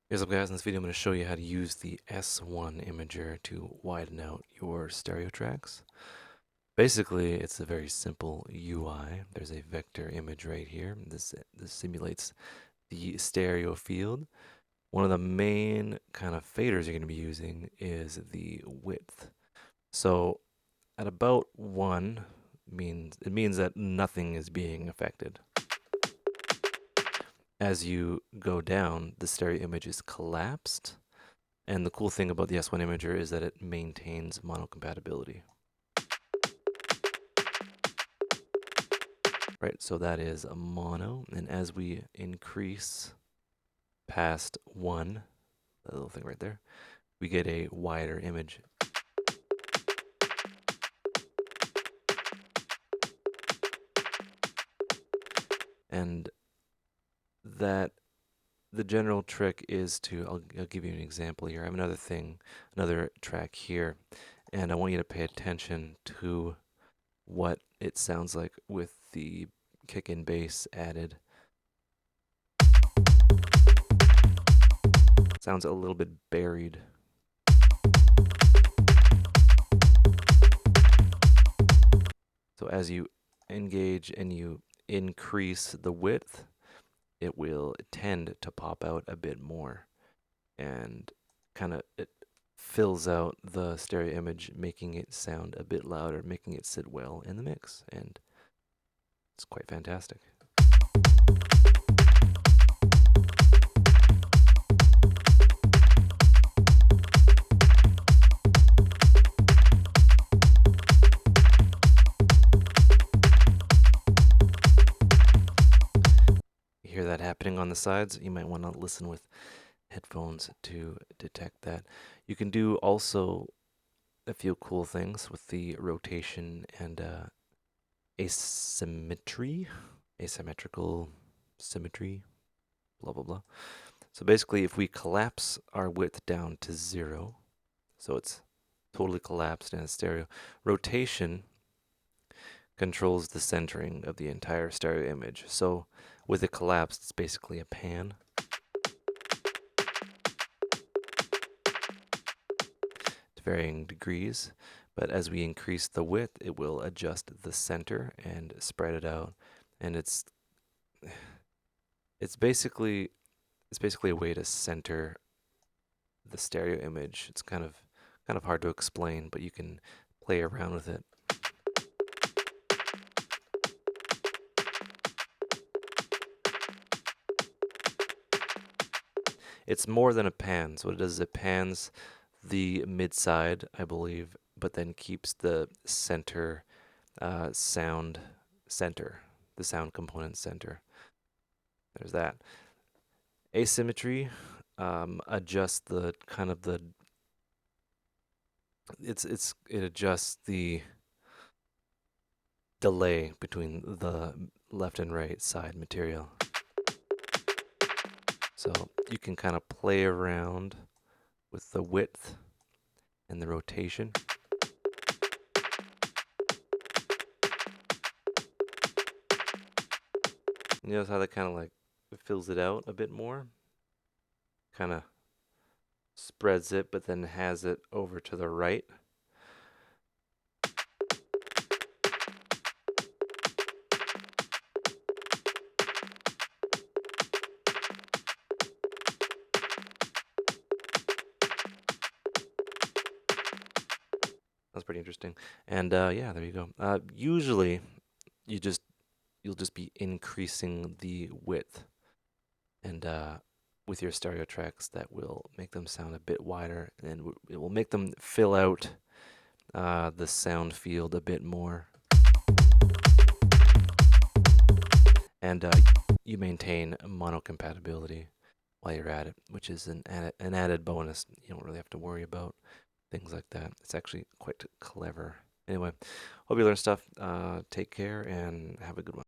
Here's up guys, in this video I'm going to show you how to use the S1 imager to widen out your stereo tracks. Basically, it's a very simple UI. There's a vector image right here. This simulates the stereo field. One of the main kind of faders you're going to be using is the width. So at about 1 means that nothing is being affected. As you go down, the stereo image is collapsed. And the cool thing about the S1 imager is that it maintains monocompatibility. Right, so that is a mono, and as we increase past 1, that little thing right there, we get a wider image. And that the general trick is to, I'll give you an example here. I have another track here, and I want you to pay attention to what it sounds like with the kick and bass added. Sounds a little bit buried. So as you engage and you increase the width, it will tend to pop out a bit more, and kind of it fills out the stereo image, making it sound a bit louder, making it sit well in the mix, and it's quite fantastic. You hear that happening on the sides? You might want to listen with headphones to detect that. You can do also a few cool things with the rotation and asymmetrical symmetry, blah blah blah. So basically, if we collapse our width down to 0, so it's totally collapsed and it's stereo, rotation controls the centering of the entire stereo image. So with it collapsed, it's basically a pan. To varying degrees, but as we increase the width, it will adjust the center and spread it out, and it's basically a way to center the stereo image. It's kind of hard to explain, but you can play around with it. It's more than a pan. So what it does is it pans the mid side, I believe, but then keeps the center sound center, the sound component center. There's that. Asymmetry adjusts the kind of the it adjusts the delay between the left and right side material. So you can kind of play around with the width and the rotation. You notice how that kind of like fills it out a bit more? Kind of spreads it, but then has it over to the right. That's pretty interesting. And yeah, there you go. Usually, you'll just be increasing the width, and with your stereo tracks, that will make them sound a bit wider, and it will make them fill out the sound field a bit more. And you maintain monocompatibility while you're at it, which is an added bonus. You don't really have to worry about things like that. It's actually quite clever. Anyway, hope you learned stuff. Take care and have a good one.